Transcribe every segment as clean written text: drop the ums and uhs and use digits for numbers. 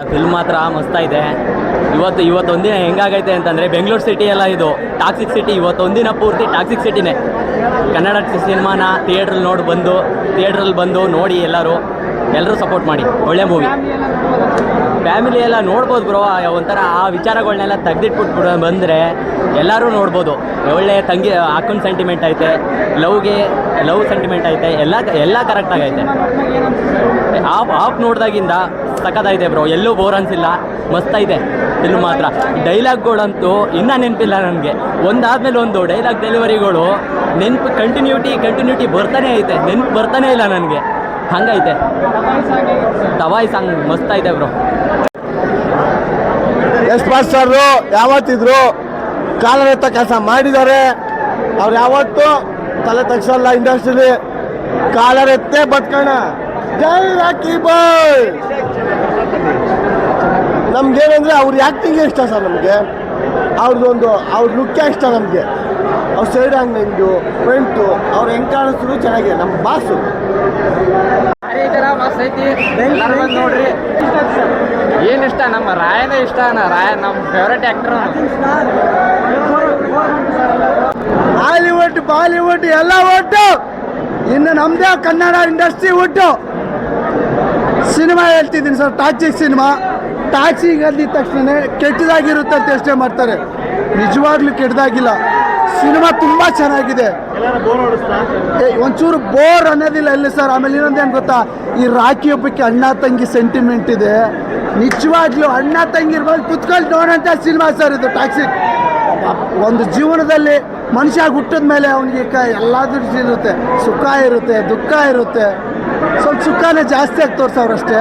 Film ಮಾತ್ರ ಮಸ್ತಾಗಿದೆ. ಇವತ್ತೊಂದಿನ ಹೆಂಗಾಗೈತೆ ಅಂತಂದರೆ Bengaluru city ಎಲ್ಲ ಇದು ಟಾಕ್ಸಿಕ್ ಸಿಟಿ. ಇವತ್ತೊಂದಿನ ಪೂರ್ತಿ ಟಾಕ್ಸಿಕ್ ಸಿಟಿನೇ. ಕನ್ನಡ ಸಿನಿಮಾನ ಥಿಯೇಟ್ರಲ್ಲಿ ಬಂದು ನೋಡಿ ಎಲ್ಲರೂ ಸಪೋರ್ಟ್ ಮಾಡಿ. ಒಳ್ಳೆ ಮೂವಿ. ಫ್ಯಾಮಿಲಿ ಎಲ್ಲ ನೋಡ್ಬೋದು ಬ್ರೋ. ಒಂಥರ ಆ ವಿಚಾರಗಳನ್ನೆಲ್ಲ ತೆಗೆದಿಟ್ಬಿಟ್ಟು ಬಂದರೆ ಎಲ್ಲರೂ ನೋಡ್ಬೋದು. ಒಳ್ಳೆ ತಂಗಿ ಅಕ್ಕನ ಸೆಂಟಿಮೆಂಟ್ ಐತೆ, ಲವ್ ಸೆಂಟಿಮೆಂಟ್ ಐತೆ, ಎಲ್ಲ ಕರೆಕ್ಟಾಗೈತೆ. ಆಫ್ ನೋಡ್ದಾಗಿಂದ ಸಖತ್ತಾಗಿದೆ ಬ್ರೋ. ಎಲ್ಲೂ ಬೋರ್ ಅನಿಸಿಲ್ಲ. ಮಸ್ತೈತೆ ಫಿಲ್ಮ್ ಮಾತ್ರ. ಡೈಲಾಗ್ಗಳಂತೂ ಇನ್ನೂ ನೆನಪಿಲ್ಲ ನನಗೆ. ಒಂದಾದ್ಮೇಲೆ ಒಂದು ಡೈಲಾಗ್ ಡೆಲಿವರಿಗಳು ಕಂಟಿನ್ಯೂಟಿ ಬರ್ತಾನೆ ಐತೆ. ಬರ್ತಾನೆ ಇಲ್ಲ ನನಗೆ. ಹಂಗೈತೆ. ತವಾಯ್ ಸಾಂಗ್ ಮಸ್ತೈತೆ ಬ್ರೋ. ಎಸ್ ಮಾಸ್ಟರು ಯಾವತ್ತಿದ್ರು ಕಾಲರೆತ್ತ ಕೆಲಸ ಮಾಡಿದ್ದಾರೆ. ಅವ್ರು ಯಾವತ್ತೂ ತಲೆ ತಗ್ಸಲ್ಲ. ಇಂಡಸ್ಟ್ರಿಲಿ ಕಾಲರೆತ್ತೇ ಬದುಕೋಣ. ಜೈ ರಾಕಿ ಬಾಯ್. ನಮ್ಗೇನಂದ್ರೆ ಅವ್ರ ಆ್ಯಕ್ಟಿಂಗೇ ಇಷ್ಟ ಸರ್. ನಮಗೆ ಅವ್ರ ಲುಕ್ಕೇ ಇಷ್ಟ ನಮಗೆ. ಅವ್ರ ಸೈಡ್ ಹಂಗಿಂಗು ಫ್ರಂಟು ಅವ್ರು ಹೆಂಗೆ ಕಾಣಿಸಿದ್ರು ಚೆನ್ನಾಗಿದೆ. ನಮ್ಮ ಬಾಸು ನೋಡ್ರಿ. ಏನಿಷ್ಟ? ನಮ್ಮ ರಾಯನೇ ಇಷ್ಟ. ರಾಯ ನಮ್ಮ ಫೇವ್ರೇಟ್ ಆ್ಯಕ್ಟ್ರು. ಹಾಲಿವುಡ್ ಬಾಲಿವುಡ್ ಎಲ್ಲ ಒಟ್ಟು ಇನ್ನು ನಮ್ಮದೇ ಕನ್ನಡ ಇಂಡಸ್ಟ್ರಿ ಒಟ್ಟು ಸಿನಿಮಾ ಹೇಳ್ತಿದ್ದೀನಿ ಸರ್. Toxic cinema. ಟಾಕ್ಸಿಗೆ ಅಂದಿದ ತಕ್ಷಣ ಕೆಟ್ಟದಾಗಿರುತ್ತೆ ಅಂತ ಯೋಚನೆ ಮಾಡ್ತಾರೆ. ನಿಜವಾಗ್ಲೂ ಕೆಟ್ಟದಾಗಿಲ್ಲ. ಸಿನಿಮಾ ತುಂಬ ಚೆನ್ನಾಗಿದೆ. ಒಂಚೂರು ಬೋರ್ ಅನ್ನೋದಿಲ್ಲ ಎಲ್ಲಿ ಸರ್. ಆಮೇಲೆ ಇನ್ನೊಂದೇನು ಗೊತ್ತಾ, ಈ ರಾಖಿ ಹಬ್ಬಕ್ಕೆ ಅಣ್ಣ ತಂಗಿ ಸೆಂಟಿಮೆಂಟ್ ಇದೆ. ನಿಜವಾಗ್ಲೂ ಅಣ್ಣ ತಂಗಿ ಇರ್ಬೋದು ಕುತ್ಕೊಂಡು ನೋಡೋಂಥ ಸಿನಿಮಾ ಸರ್ ಇದು ಟಾಕ್ಸಿಕ್. ಒಂದು ಜೀವನದಲ್ಲಿ ಮನುಷ್ಯ ಹುಟ್ಟಿದ ಮೇಲೆ ಅವನಿಗೆ ಎಲ್ಲಾದ್ರೂ ಇರುತ್ತೆ. ಸುಖ ಇರುತ್ತೆ, ದುಃಖ ಇರುತ್ತೆ. ಸ್ವಲ್ಪ ಸುಖನೇ ಜಾಸ್ತಿ ಆಗಿ ತೋರಿಸೋರಷ್ಟೇ.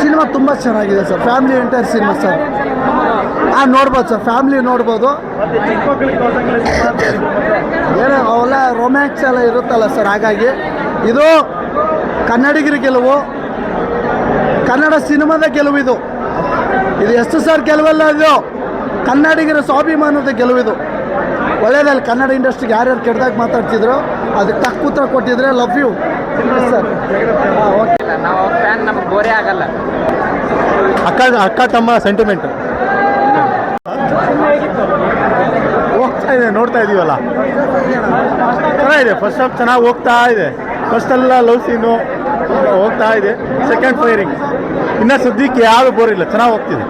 ಸಿನಿಮಾ ತುಂಬ ಚೆನ್ನಾಗಿದೆ sir. Family entire cinema sir. ನೋಡ್ಬೋದು ಸರ್. ಫ್ಯಾಮಿಲಿ ನೋಡ್ಬೋದು. ಏನೋ ಅವೆಲ್ಲ ರೊಮ್ಯಾನ್ಸ್ ಎಲ್ಲ ಇರುತ್ತಲ್ಲ ಸರ್. ಹಾಗಾಗಿ ಇದು ಕನ್ನಡಿಗರ ಗೆಲುವು, ಕನ್ನಡ ಸಿನಿಮಾದ ಗೆಲುವು. ಇದು ಎಷ್ಟು ಸರ್ ಗೆಲುವಲ್ಲ, ಇದು ಕನ್ನಡಿಗರ ಸ್ವಾಭಿಮಾನದ ಗೆಲುವಿದು. ಒಳ್ಳೆಯದಲ್ಲಿ ಕನ್ನಡ ಇಂಡಸ್ಟ್ರಿಗೆ ಯಾರ್ಯಾರು ಕೆಟ್ಟದಾಗ ಮಾತಾಡ್ತಿದ್ರು ಅದಕ್ಕೆ ತಕ್ಕ ಉತ್ತರ ಕೊಟ್ಟಿದ್ರೆ ಲವ್ ಯು ಸರ್. ಓಕೆ. ನಾವು ಫ್ಯಾನ್, ನಮಗೆ ಬೋರೇ ಆಗಲ್ಲ. ಅಕ್ಕ ತಮ್ಮ ಸೆಂಟಿಮೆಂಟ್ ಹೋಗ್ತಾ ಇದೆ. ನೋಡ್ತಾ ಇದೀವಲ್ಲ, ಚೆನ್ನಾಗಿದೆ. ಫಸ್ಟ್ ಹಾಫ್ ಚೆನ್ನಾಗಿ ಹೋಗ್ತಾ ಇದೆ. ಫಸ್ಟೆಲ್ಲ ಲವ್ ಸೀನು ಹೋಗ್ತಾ ಇದೆ. ಸೆಕೆಂಡ್ ಫೈರಿಂಗ್ ಇನ್ನೂ ಸದ್ಯಕ್ಕೆ ಯಾವುದು ಬೋರ್ ಇಲ್ಲ. ಚೆನ್ನಾಗಿ ಹೋಗ್ತಿದೆ.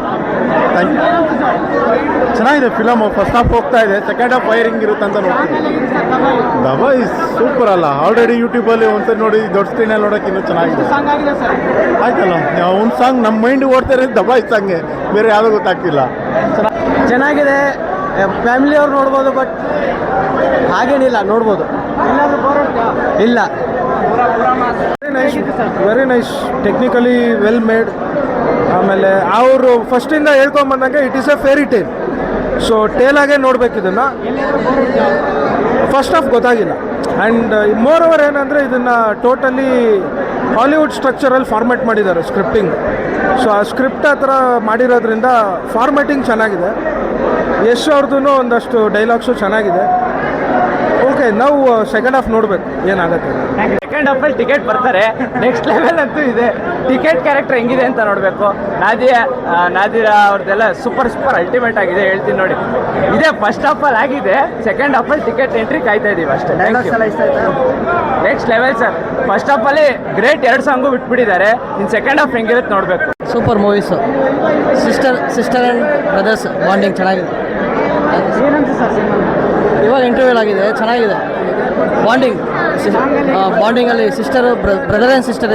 Thank you. ಚೆನ್ನಾಗಿದೆ ಫಿಲಮು. ಫಸ್ಟ್ ಹಾಫ್ ಹೋಗ್ತಾ ಇದೆ. ಸೆಕೆಂಡ್ ಹಾಫ್ ಫೈರಿಂಗ್ ಇರುತ್ತೆ ಅಂತ ನೋಡ್ತೀನಿ. ದಬಾಯ್ ಸೂಪರ್ ಅಲ್ಲ. ಆಲ್ರೆಡಿ ಯೂಟ್ಯೂಬಲ್ಲಿ ಒಂದ್ಸರಿ ನೋಡಿ, ದೊಡ್ಡ ಸ್ಕ್ರೀನಲ್ಲಿ ನೋಡೋಕೆ ಇನ್ನೂ ಚೆನ್ನಾಗಿದೆ. ಆಯ್ತಲ್ಲ, ಒಂದು ಸಾಂಗ್ ನಮ್ಮ ಮೈಂಡ್ ಓಡ್ತಾ ಇರೋದು ದಬಾಯ್ ಸಾಂಗೆ. ಬೇರೆ ಯಾವುದೂ ಗೊತ್ತಾಗ್ತಿಲ್ಲ. ಚೆನ್ನಾಗಿದೆ. ಫ್ಯಾಮಿಲಿಯವ್ರು ನೋಡ್ಬೋದು. ಬಟ್ ಹಾಗೇನಿಲ್ಲ, ನೋಡ್ಬೋದು. ಇಲ್ಲ, very nice. Technically well made. ಆಮೇಲೆ ಅವರು ಫಸ್ಟಿಂದ ಹೇಳ್ಕೊಂಬಂದಂಗೆ it is a fairy tale. So ಟೇಲಾಗೆ ನೋಡ್ಬೇಕು ಇದನ್ನು. ಫಸ್ಟ್ ಹಾಫ್ ಗೊತ್ತಾಗಿಲ್ಲ. ಆ್ಯಂಡ್ ಮೋರ್ ಓವರ್ ಏನಂದರೆ ಇದನ್ನು ಟೋಟಲಿ ಹಾಲಿವುಡ್ ಸ್ಟ್ರಕ್ಚರಲ್ಲಿ ಫಾರ್ಮ್ಯಾಟ್ ಮಾಡಿದ್ದಾರೆ ಸ್ಕ್ರಿಪ್ಟಿಂಗ್. ಸೊ ಆ ಸ್ಕ್ರಿಪ್ಟ್ ಆ ಥರ ಮಾಡಿರೋದ್ರಿಂದ ಫಾರ್ಮ್ಯಾಟಿಂಗ್ ಚೆನ್ನಾಗಿದೆ. ಯಶ್ ಅವ್ರದ್ದು ಒಂದಷ್ಟು ಡೈಲಾಗ್ಸು ಚೆನ್ನಾಗಿದೆ. ಓಕೆ, ನಾವು ಸೆಕೆಂಡ್ ಹಾಫ್ ನೋಡಬೇಕು ಏನಾಗುತ್ತೆ. ಸೆಕೆಂಡ್ ಹಾಫಲ್ಲಿ ಟಿಕೆಟ್ ಬರ್ತಾರೆ. ನೆಕ್ಸ್ಟ್ ಲೆವೆಲ್ ಅಂತೂ ಇದೆ. ಟಿಕೆಟ್ ಕ್ಯಾರೆಕ್ಟರ್ ಹೆಂಗಿದೆ ಅಂತ ನೋಡಬೇಕು. ನಾದಿರಾ ಅವ್ರದ್ದೆಲ್ಲ ಸೂಪರ್ ಅಲ್ಟಿಮೇಟ್ ಆಗಿದೆ. ಹೇಳ್ತೀನಿ ನೋಡಿ. ಇದೇ ಫಸ್ಟ್ ಹಾಫಲ್ಲಿ ಆಗಿದೆ. ಸೆಕೆಂಡ್ ಹಾಫಲ್ಲಿ ಟಿಕೆಟ್ ಎಂಟ್ರಿ ಕಾಯ್ತಾ ಇದ್ದೀವಿ ಅಷ್ಟೇ. Next level sir. ಫಸ್ಟ್ ಹಾಫಲ್ಲಿ ಗ್ರೇಟ್ 2 ಸಾಂಗು ಬಿಟ್ಬಿಟ್ಟಿದ್ದಾರೆ. ಇನ್ನು ಸೆಕೆಂಡ್ ಹಾಫ್ ಹೆಂಗಿರುತ್ತೆ ನೋಡಬೇಕು. Super movies. Sister and brothers bonding ಚೆನ್ನಾಗಿದೆ. ಏನಂತ ಸರ್ ಸಿನಿಮಾ? ಇವಾಗ ಇಂಟರ್ವ್ಯೂಲ್ ಆಗಿದೆ, ಚೆನ್ನಾಗಿದೆ. ಬಾಂಡಿಂಗಲ್ಲಿ ಬ್ರದರ್ ಆ್ಯಂಡ್ ಸಿಸ್ಟರ್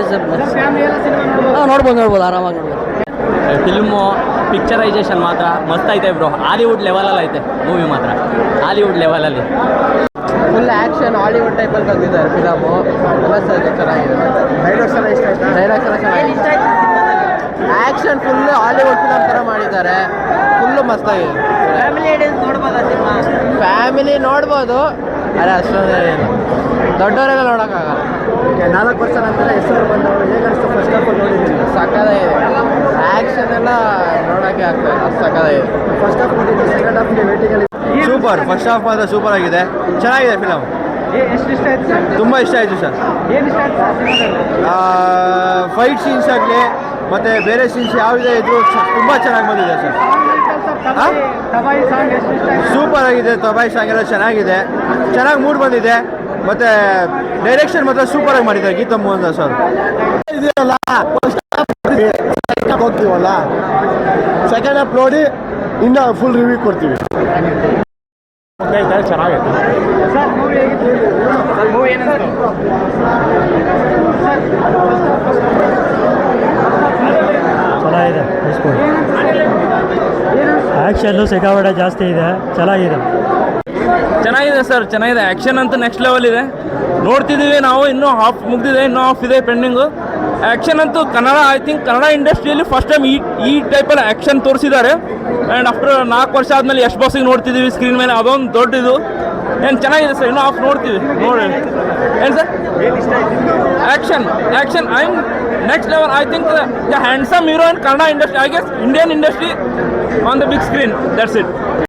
ನೋಡ್ಬೋದು ಆರಾಮಾಗಿ ನೋಡ್ಬೋದು. ಫಿಲ್ಮು ಪಿಕ್ಚರೈಸೇಷನ್ ಮಾತ್ರ ಮಸ್ತ್ ಐತೆ ಬ್ರೋ. ಹಾಲಿವುಡ್ ಲೆವೆಲಲ್ಲಿ ಐತೆ ಮೂವಿ ಮಾತ್ರ. ಹಾಲಿವುಡ್ ಲೆವೆಲಲ್ಲಿ ಫುಲ್ ಆ್ಯಕ್ಷನ್ ಹಾಲಿವುಡ್ ಟೈಪಲ್ಲಿ ಬಂದಿದ್ದಾರೆ ಫಿಲಮು. ಎಲ್ಲ ಸರ್ ಚೆನ್ನಾಗಿದೆ. ಡೈಲಾಗ್ಸ್ ಎಲ್ಲ ಇಷ್ಟ ಆಯ್ತು. ಡೈಲಾಗ್ಸ್ ಎಲ್ಲ ಚೆನ್ನಾಗಿದೆ. ಆ್ಯಕ್ಷನ್ ಫುಲ್ಲು ಹಾಲಿವುಡ್ ಫಿಲಮ್ ಥರ ಮಾಡಿದ್ದಾರೆ. ಫುಲ್ಲು ಮಸ್ತಾಗಿದೆ. ಫ್ಯಾಮಿಲಿ ನೋಡ್ಬೋದು. ಅದೇ ಅಷ್ಟೊಂದು ಏನು ದೊಡ್ಡವರೆಲ್ಲ ನೋಡೋಕ್ಕಾಗಲ್ಲ. 4 ವರ್ಷ ನಂತರ ಹೆಸರು ಬಂದವರು ಹೇಗಷ್ಟು ಫಸ್ಟ್ ಆಫ್ ಆಲ್ ನೋಡಿದ್ದೀನಿ. ಸಕ್ಕತ್ತಾಗಿದೆ. ಆ್ಯಕ್ಷನ್ ಎಲ್ಲ ನೋಡೋಕ್ಕೆ ಆಗ್ತದೆ. ಅಷ್ಟು ಸಕ್ಕತ್ತಾಗಿದೆ. ಫಸ್ಟ್ ಹಾಫ್ ನೋಡಿದ್ದು, ಸೆಕೆಂಡ್ ಹಾಫ್ಗೆ ವೇಟಿಂಗಲ್ಲಿ ಸೂಪರ್. ಫಸ್ಟ್ ಹಾಫ್ ಮಾತ್ರ ಸೂಪರ್ ಆಗಿದೆ. ಚೆನ್ನಾಗಿದೆ ಫಿಲಮ್. ತುಂಬ ಇಷ್ಟ ಆಯಿತು ಸರ್. ಫೈಟ್ ಸೀನ್ಸ್ ಆಗಲಿ, ಮತ್ತು ಬೇರೆ ಸೀನ್ಸ್ ಯಾವುದೇ ಇದ್ರೂ ತುಂಬ ಚೆನ್ನಾಗಿ ಬಂದಿದೆ ಸರ್. ಸೂಪರ್ ಆಗಿದೆ. ತಬಾಯಿ ಸಾಂಗ್ ಎಲ್ಲ ಚೆನ್ನಾಗಿದೆ, ಚೆನ್ನಾಗಿ ಮೂಡ್ ಬಂದಿದೆ. ಮತ್ತು ಡೈರೆಕ್ಷನ್ ಮಾತ್ರ ಸೂಪರಾಗಿ ಮಾಡಿದ್ದಾರೆ ಗೀತಾ ಮೋಹನ್ ದಾಸ್ ಅವರು. ಇದೆಯಲ್ಲ ಹೋಗ್ತೀವಲ್ಲ, ಸೆಕೆಂಡ್ ಹಾಫ್ ನೋಡಿ ಇನ್ನು ಫುಲ್ ರಿವ್ಯೂ ಕೊಡ್ತೀವಿ. ಚೆನ್ನಾಗಿದೆ ಚೆನ್ನಾಗಿದೆ. ಆ್ಯಕ್ಷನ್ನು ಸಿಕ್ಕಾಪಟ್ಟೆ ಜಾಸ್ತಿ ಇದೆ, ಚೆನ್ನಾಗಿದೆ. ಚೆನ್ನಾಗಿದೆ ಸರ್, ಚೆನ್ನಾಗಿದೆ. ಆ್ಯಕ್ಷನ್ ಅಂತೂ ನೆಕ್ಸ್ಟ್ ಲೆವೆಲ್ ಇದೆ. ನೋಡ್ತಿದ್ದೀವಿ ನಾವು, ಇನ್ನೂ ಹಾಫ್ ಮುಗ್ದಿದೆ, ಇನ್ನೂ ಹಾಫ್ ಇದೆ ಪೆಂಡಿಂಗು. ಆ್ಯಕ್ಷನ್ ಅಂತೂ ಕನ್ನಡ, ಐ ಥಿಂಕ್ ಕನ್ನಡ ಇಂಡಸ್ಟ್ರಿಯಲ್ಲಿ ಫಸ್ಟ್ ಟೈಮ್ ಈ ಟೈಪಲ್ಲಿ ಆ್ಯಕ್ಷನ್ ತೋರಿಸಿದ್ದಾರೆ. ಆ್ಯಂಡ್ ಆಫ್ಟರ್ 4 ವರ್ಷ ಆದಮೇಲೆ ಯಶ್ ಬಾಸಿಗೆ ನೋಡ್ತಿದ್ದೀವಿ ಸ್ಕ್ರೀನ್ ಮೇಲೆ, ಅದೊಂದು ದೊಡ್ಡದು. ಏನು ಚೆನ್ನಾಗಿದೆ ಸರ್, ಇನ್ನೂ ಹಾಫ್ ನೋಡ್ತೀವಿ. ನೋಡಿ ಏನು sir, action I am next level. I think the handsome hero in Kannada industry, I guess Indian industry on the big screen. That's it.